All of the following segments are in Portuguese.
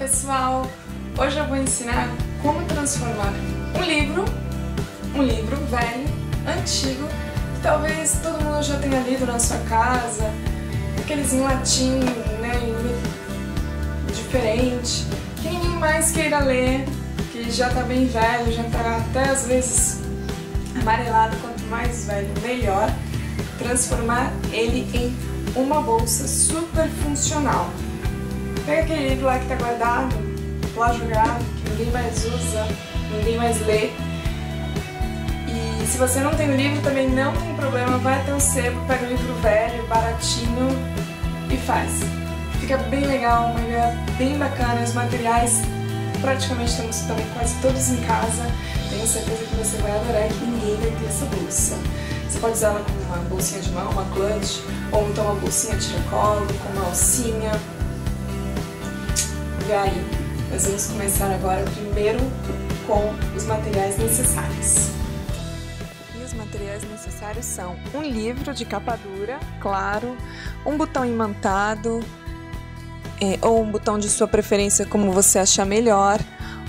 pessoal! Hoje eu vou ensinar como transformar um livro velho, antigo, que talvez todo mundo já tenha lido na sua casa, aqueles em latim, né, diferente, que ninguém mais queira ler, que já tá bem velho, já tá até às vezes amarelado, quanto mais velho melhor, transformar ele em uma bolsa super funcional. Pega aquele livro lá que tá guardado, lá jogado, que ninguém mais usa, ninguém mais lê. E se você não tem o livro também não tem problema, vai até o sebo, pega o livro velho, baratinho e faz. Fica bem legal, uma ideia bem bacana, os materiais praticamente temos também quase todos em casa. Tenho certeza que você vai adorar, que ninguém vai ter essa bolsa. Você pode usar ela como uma bolsinha de mão, uma clutch, ou então uma bolsinha tiracolo, com uma alcinha. E aí, nós vamos começar agora primeiro com os materiais necessários. E os materiais necessários são um livro de capa dura, claro, um botão imantado, ou um botão de sua preferência, como você achar melhor,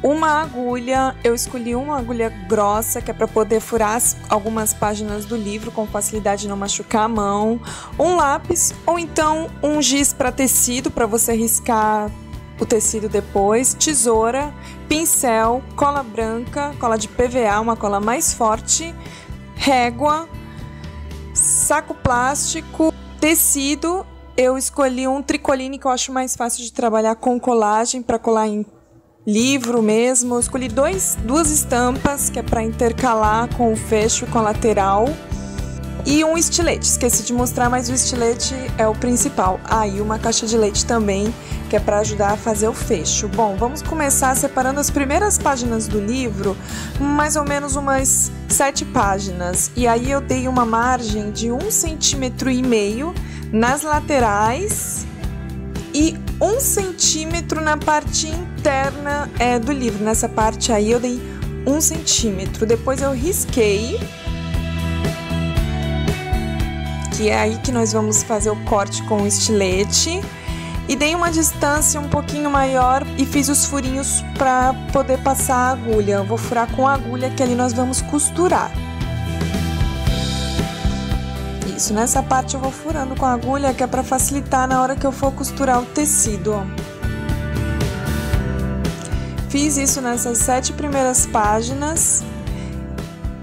uma agulha. Eu escolhi uma agulha grossa, que é para poder furar algumas páginas do livro com facilidade e não machucar a mão, um lápis ou então um giz para tecido, para você riscar o tecido depois, tesoura, pincel, cola branca, cola de PVA, uma cola mais forte, régua, saco plástico, tecido. Eu escolhi um tricoline, que eu acho mais fácil de trabalhar com colagem, para colar em livro mesmo. Eu escolhi duas estampas, que é para intercalar com o fecho e com a lateral. E um estilete, esqueci de mostrar, mas o estilete é o principal. E uma caixa de leite também, que é para ajudar a fazer o fecho. Bom, vamos começar separando as primeiras páginas do livro, mais ou menos umas 7 páginas. E aí eu dei uma margem de 1,5 cm nas laterais e 1 centímetro na parte interna do livro. Nessa parte aí eu dei 1 centímetro. Depois eu risquei, que é aí que nós vamos fazer o corte com o estilete, e dei uma distância um pouquinho maior e fiz os furinhos para poder passar a agulha. Eu vou furar com a agulha, que ali nós vamos costurar. Isso, nessa parte eu vou furando com a agulha, que é para facilitar na hora que eu for costurar o tecido. Fiz isso nessas 7 primeiras páginas.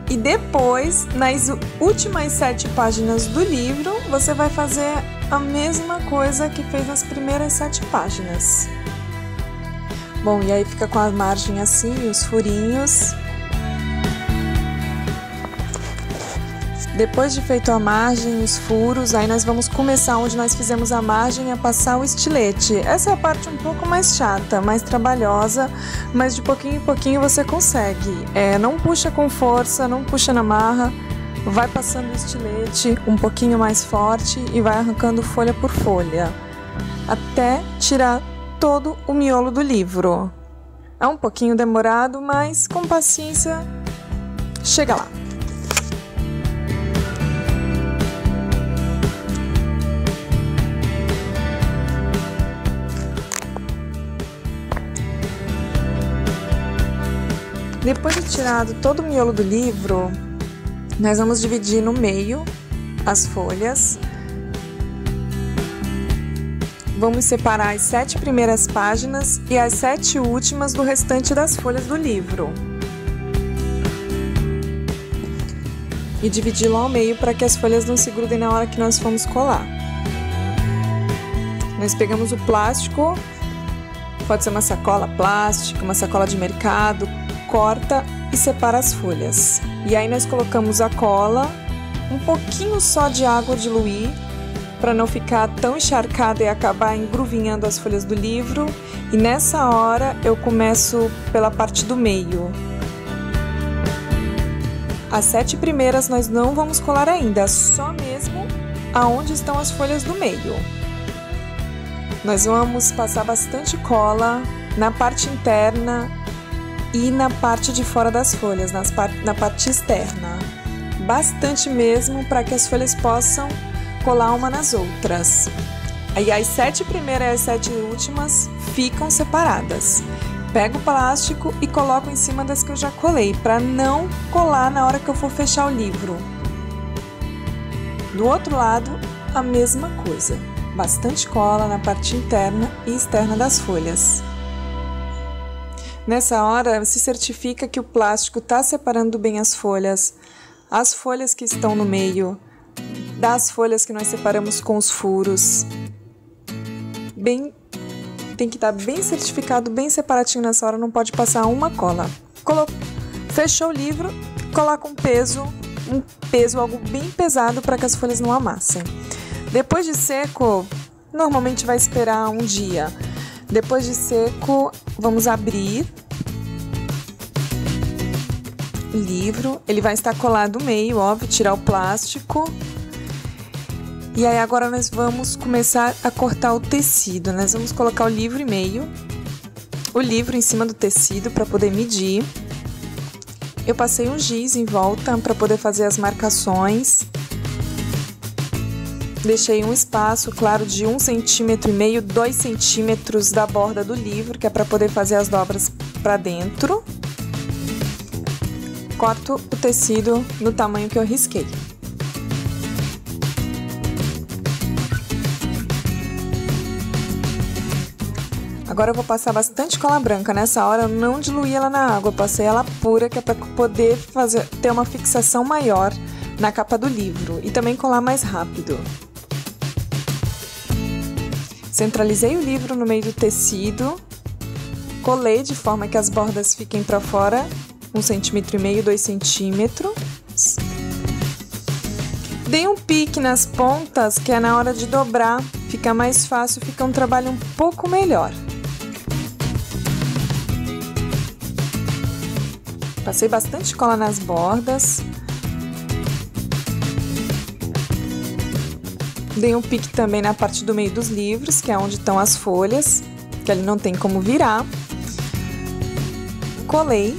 E depois, nas últimas 7 páginas do livro, você vai fazer a mesma coisa que fez nas primeiras 7 páginas. Bom, e aí fica com a margem assim, os furinhos. Depois de feito a margem, os furos, aí nós vamos começar onde nós fizemos a margem, a passar o estilete. Essa é a parte um pouco mais chata, mais trabalhosa, mas de pouquinho em pouquinho você consegue. Não puxa com força, não puxa na marra, vai passando o estilete um pouquinho mais forte e vai arrancando folha por folha, até tirar todo o miolo do livro. É um pouquinho demorado, mas com paciência chega lá. Depois de tirado todo o miolo do livro, nós vamos dividir no meio as folhas. Vamos separar as 7 primeiras páginas e as 7 últimas do restante das folhas do livro. E dividi-lo ao meio para que as folhas não se grudem na hora que nós formos colar. Nós pegamos o plástico, pode ser uma sacola plástica, uma sacola de mercado, corta e separa as folhas. E aí nós colocamos a cola, um pouquinho só de água de diluir, para não ficar tão encharcada e acabar engruvinhando as folhas do livro. E nessa hora eu começo pela parte do meio. As 7 primeiras nós não vamos colar ainda, só mesmo aonde estão as folhas do meio. Nós vamos passar bastante cola na parte interna e na parte de fora das folhas, na parte externa. Bastante mesmo, para que as folhas possam colar uma nas outras. Aí as 7 primeiras e as 7 últimas ficam separadas. Pego o plástico e coloco em cima das que eu já colei, para não colar na hora que eu for fechar o livro. Do outro lado, a mesma coisa. Bastante cola na parte interna e externa das folhas. Nessa hora, se certifica que o plástico está separando bem as folhas que estão no meio, das folhas que nós separamos com os furos. Tem que estar bem certificado, bem separatinho nessa hora, não pode passar uma cola. Fechou o livro, coloca um peso, algo bem pesado para que as folhas não amassem. Depois de seco, normalmente vai esperar um dia. Depois de seco, vamos abrir o livro. Ele vai estar colado no meio, óbvio, tirar o plástico. E aí agora nós vamos começar a cortar o tecido. Nós vamos colocar o livro o livro em cima do tecido para poder medir. Eu passei um giz em volta para poder fazer as marcações. Deixei um espaço, claro, de 1,5 cm, 2 centímetros da borda do livro, que é para poder fazer as dobras para dentro. Corto o tecido no tamanho que eu risquei. Agora eu vou passar bastante cola branca. Nessa hora eu não diluí ela na água, eu passei ela pura, que é para poder ter uma fixação maior na capa do livro e também colar mais rápido. Centralizei o livro no meio do tecido, colei de forma que as bordas fiquem para fora, 1,5 cm, 2 centímetros. Dei um pique nas pontas, que é na hora de dobrar, fica mais fácil, fica um trabalho um pouco melhor. Passei bastante cola nas bordas. Dei um pique também na parte do meio dos livros, que é onde estão as folhas, que ali não tem como virar. Colei.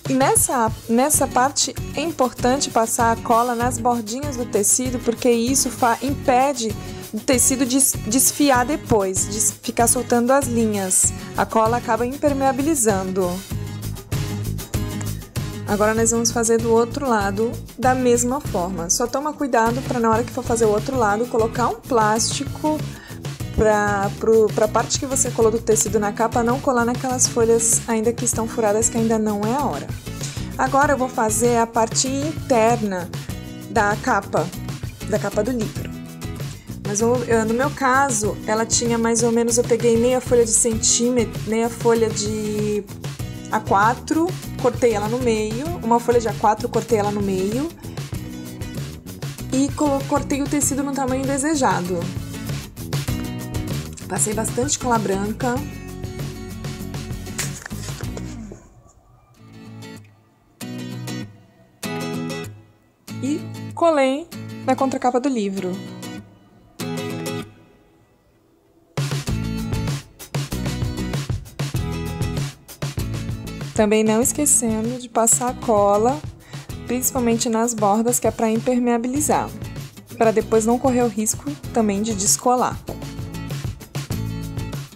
E nessa parte é importante passar a cola nas bordinhas do tecido, porque isso impede o tecido desfiar depois, de ficar soltando as linhas. A cola acaba impermeabilizando. Agora nós vamos fazer do outro lado da mesma forma. Só toma cuidado para na hora que for fazer o outro lado, colocar um plástico para a parte que você colou do tecido na capa não colar naquelas folhas ainda que estão furadas, que ainda não é a hora. Agora eu vou fazer a parte interna da capa do livro. Mas no meu caso, ela tinha mais ou menos, eu peguei meia folha de centímetro, meia folha de A4, cortei ela no meio, uma folha de A4, cortei ela no meio e cortei o tecido no tamanho desejado. Passei bastante cola branca. E colei na contracapa do livro. Também não esquecendo de passar a cola, principalmente nas bordas, que é para impermeabilizar, para depois não correr o risco também de descolar.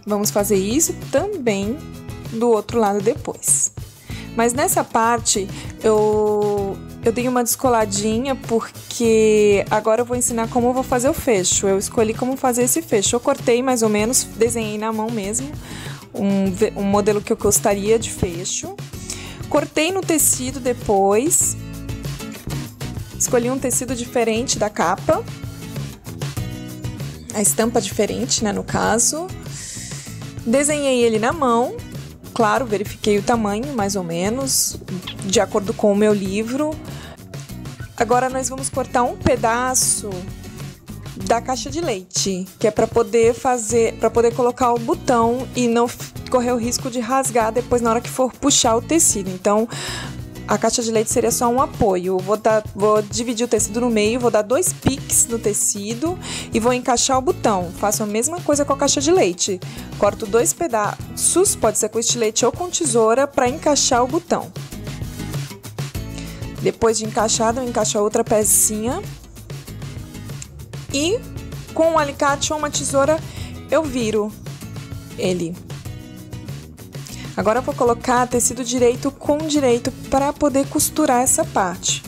Vamos fazer isso também do outro lado depois. Mas nessa parte eu dei uma descoladinha porque agora eu vou ensinar como eu vou fazer o fecho. Eu escolhi como fazer esse fecho. Eu cortei mais ou menos, desenhei na mão mesmo um modelo que eu gostaria de fecho. Cortei no tecido depois. Escolhi um tecido diferente da capa. A estampa diferente, né, no caso. Desenhei ele na mão. Claro, verifiquei o tamanho, mais ou menos, de acordo com o meu livro. Agora nós vamos cortar um pedaço da caixa de leite, que é para poder colocar o botão e não correr o risco de rasgar depois na hora que for puxar o tecido. Então, a caixa de leite seria só um apoio. Vou dividir o tecido no meio, vou dar 2 piques no tecido e vou encaixar o botão. Faço a mesma coisa com a caixa de leite. Corto 2 pedaços, pode ser com estilete ou com tesoura, para encaixar o botão. Depois de encaixado, eu encaixo a outra pecinha e com um alicate ou uma tesoura eu viro ele. Agora eu vou colocar tecido direito com direito para poder costurar essa parte.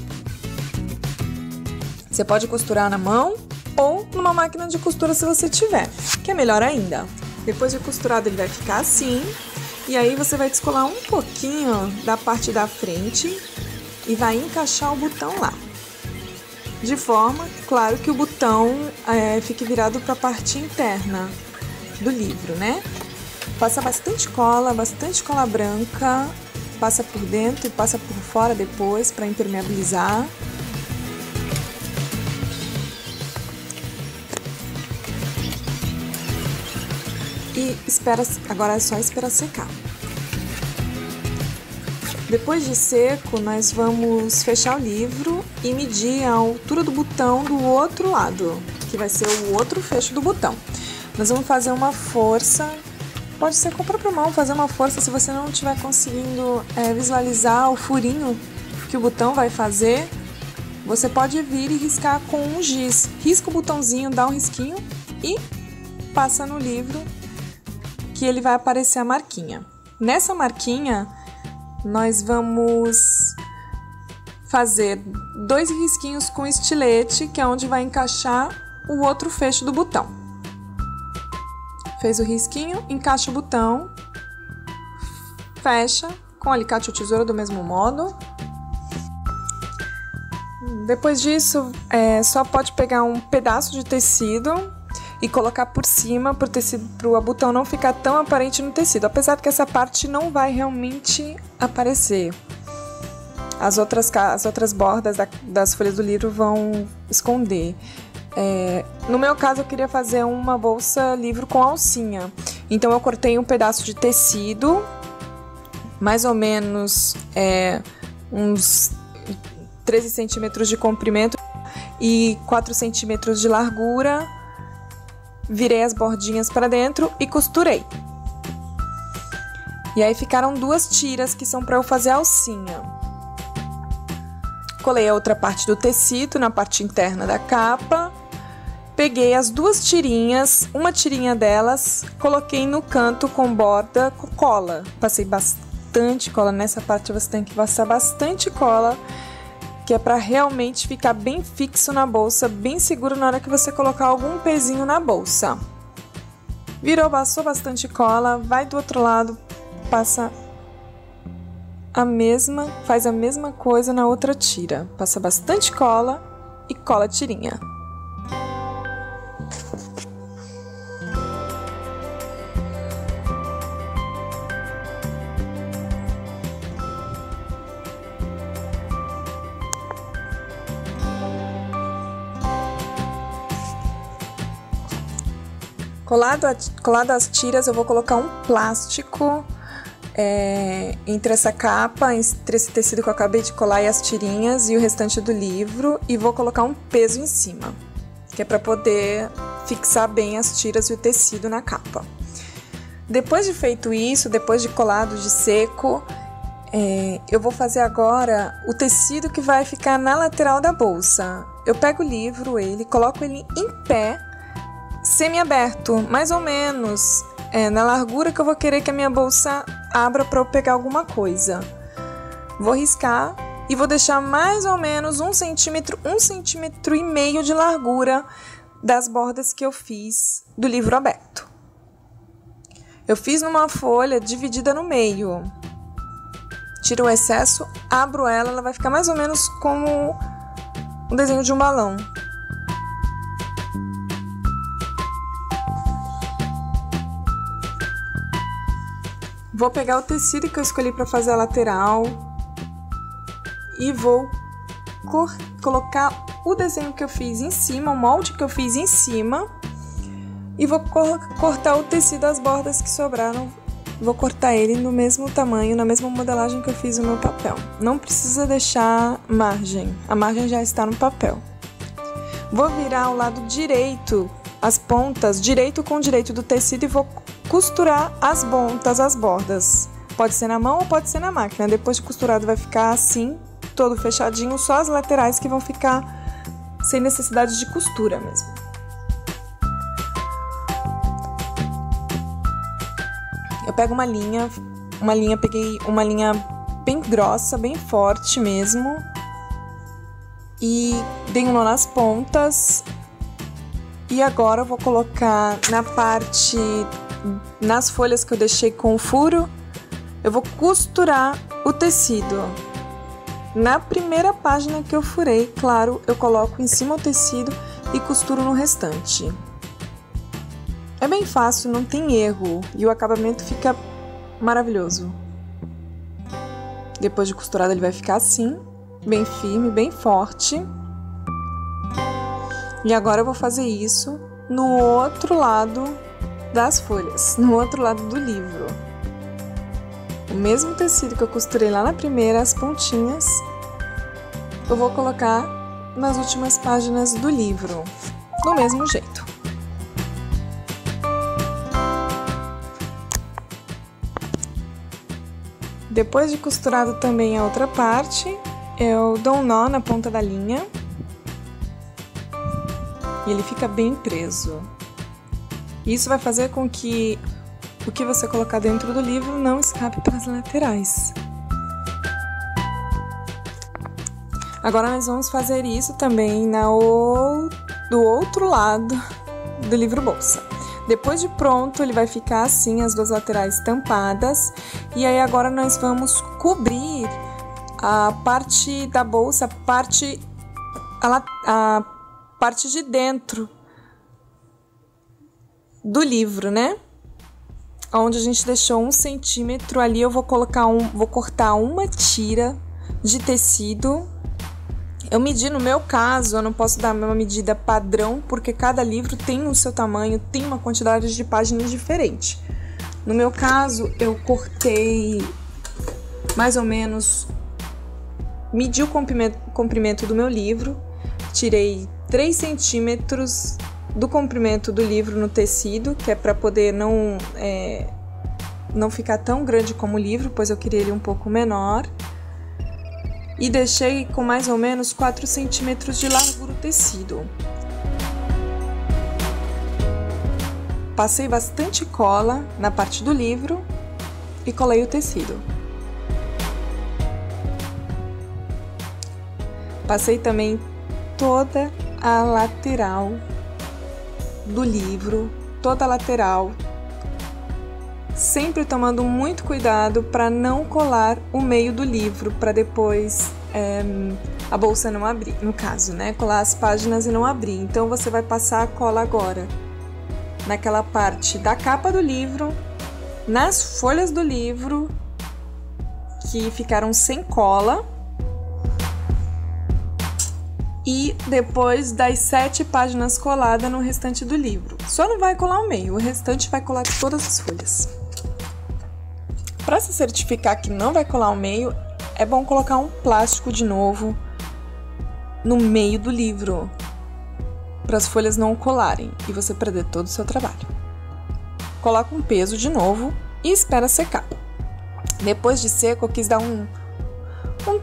Você pode costurar na mão ou numa máquina de costura se você tiver, que é melhor ainda. Depois de costurado ele vai ficar assim, e aí você vai descolar um pouquinho da parte da frente e vai encaixar o botão lá. De forma, claro, que o botão fique virado para a parte interna do livro, né? Passa bastante cola branca, passa por dentro e passa por fora depois para impermeabilizar. E agora é só esperar secar. Depois de seco, nós vamos fechar o livro e medir a altura do botão do outro lado, que vai ser o outro fecho do botão. Nós vamos fazer uma força, pode ser com a própria mão, fazer uma força se você não estiver conseguindo visualizar o furinho que o botão vai fazer. Você pode vir e riscar com um giz. Risca o botãozinho, dá um risquinho e passa no livro, que ele vai aparecer a marquinha. Nessa marquinha, nós vamos fazer 2 risquinhos com estilete, que é onde vai encaixar o outro fecho do botão. Fez o risquinho, encaixa o botão, fecha com alicate ou tesoura do mesmo modo. Depois disso, só pode pegar um pedaço de tecido e colocar por cima para o botão não ficar tão aparente no tecido, apesar que essa parte não vai realmente aparecer. As outras bordas das folhas do livro vão esconder. No meu caso, eu queria fazer uma bolsa livro com alcinha, então eu cortei um pedaço de tecido, mais ou menos uns 13 centímetros de comprimento e 4 centímetros de largura. Virei as bordinhas para dentro e costurei. E aí ficaram 2 tiras que são para eu fazer a alcinha. Colei a outra parte do tecido na parte interna da capa. Peguei as 2 tirinhas, uma tirinha delas, coloquei no canto com borda com cola. Passei bastante cola nessa parte, você tem que passar bastante cola, que é para realmente ficar bem fixo na bolsa, bem seguro na hora que você colocar algum pezinho na bolsa. Virou, passou bastante cola, vai do outro lado, faz a mesma coisa na outra tira. Passa bastante cola e cola a tirinha. Colado às tiras, eu vou colocar um plástico entre essa capa, entre esse tecido que eu acabei de colar e as tirinhas e o restante do livro, e vou colocar um peso em cima, que é para poder fixar bem as tiras e o tecido na capa. Depois de feito isso, depois de colado, de seco, eu vou fazer agora o tecido que vai ficar na lateral da bolsa. Eu pego o livro, coloco ele em pé, semi-aberto, mais ou menos na largura que eu vou querer que a minha bolsa abra para eu pegar alguma coisa. Vou riscar e vou deixar mais ou menos 1 centímetro e meio de largura das bordas que eu fiz do livro aberto. Eu fiz numa folha dividida no meio. Tiro o excesso, abro ela vai ficar mais ou menos como um desenho de um balão. Vou pegar o tecido que eu escolhi para fazer a lateral e vou colocar o desenho que eu fiz em cima, o molde que eu fiz em cima, e vou cortar o tecido, as bordas que sobraram, vou cortar ele no mesmo tamanho, na mesma modelagem que eu fiz no meu papel. Não precisa deixar margem, a margem já está no papel. Vou virar ao lado direito, as pontas, direito com direito do tecido, e vou costurar as pontas, as bordas. Pode ser na mão ou pode ser na máquina. Depois de costurado vai ficar assim, todo fechadinho, só as laterais que vão ficar sem necessidade de costura mesmo. pego peguei uma linha bem grossa, bem forte mesmo, e dei um nó nas pontas. E agora eu vou colocar nas folhas que eu deixei com o furo, eu vou costurar o tecido. Na primeira página que eu furei, claro, eu coloco em cima o tecido e costuro no restante. É bem fácil, não tem erro, e o acabamento fica maravilhoso. Depois de costurado ele vai ficar assim, bem firme, bem forte. E agora eu vou fazer isso no outro lado das folhas, no outro lado do livro. O mesmo tecido que eu costurei lá na primeira, as pontinhas, eu vou colocar nas últimas páginas do livro, do mesmo jeito. Depois de costurado também a outra parte, eu dou um nó na ponta da linha. E ele fica bem preso. Isso vai fazer com que o que você colocar dentro do livro não escape pelas laterais. Agora nós vamos fazer isso também do outro lado do livro bolsa. Depois de pronto, ele vai ficar assim, as duas laterais tampadas. E aí agora nós vamos cobrir a parte da bolsa, a parte de dentro do livro, né? Onde a gente deixou 1 centímetro ali, eu vou cortar uma tira de tecido. Eu medi, no meu caso, eu não posso dar uma medida padrão, porque cada livro tem o seu tamanho, tem uma quantidade de páginas diferente. No meu caso, eu cortei mais ou menos, medi o comprimento do meu livro, tirei 3 centímetros do comprimento do livro no tecido, que é para poder não ficar tão grande como o livro, pois eu queria ele um pouco menor. E deixei com mais ou menos 4 centímetros de largura o tecido. Passei bastante cola na parte do livro e colei o tecido. Passei também toda a lateral do livro, toda a lateral, sempre tomando muito cuidado para não colar o meio do livro, para depois a bolsa não abrir, no caso, né? Colar as páginas e não abrir. Então você vai passar a cola agora naquela parte da capa do livro, nas folhas do livro que ficaram sem cola, e depois das 7 páginas coladas no restante do livro. Só não vai colar o meio, o restante vai colar todas as folhas. Para se certificar que não vai colar o meio, é bom colocar um plástico de novo no meio do livro, para as folhas não colarem e você perder todo o seu trabalho. Coloca um peso de novo e espera secar. Depois de seco, eu quis dar um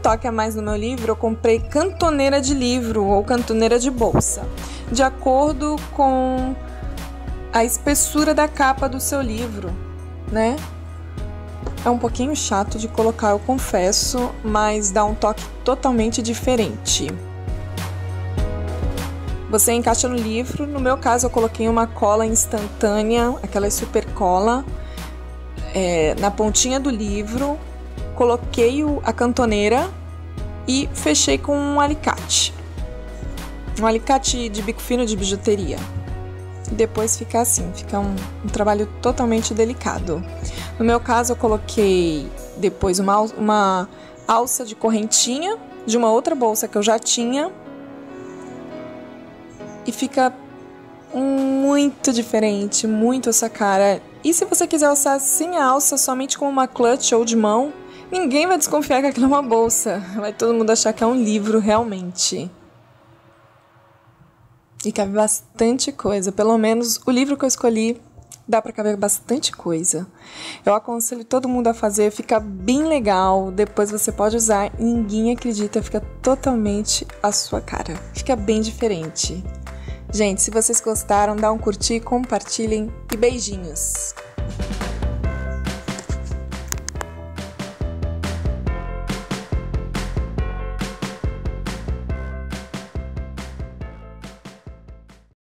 toque a mais no meu livro. Eu comprei cantoneira de livro ou cantoneira de bolsa, de acordo com a espessura da capa do seu livro, né? É um pouquinho chato de colocar, eu confesso, mas dá um toque totalmente diferente. Você encaixa no livro. No meu caso, eu coloquei uma cola instantânea, aquela super cola, na pontinha do livro. Coloquei a cantoneira e fechei com um alicate. Um alicate de bico fino de bijuteria. E depois fica assim, fica um trabalho totalmente delicado. No meu caso, eu coloquei depois uma alça de correntinha de uma outra bolsa que eu já tinha. E fica muito diferente, muito a sua cara. E se você quiser usar sem a alça, somente com uma clutch ou de mão, ninguém vai desconfiar que aquilo é uma bolsa. Vai todo mundo achar que é um livro realmente. E cabe bastante coisa. Pelo menos o livro que eu escolhi dá para caber bastante coisa. Eu aconselho todo mundo a fazer, fica bem legal. Depois você pode usar e ninguém acredita, fica totalmente a sua cara. Fica bem diferente. Gente, se vocês gostaram, dá um curtir, compartilhem e beijinhos!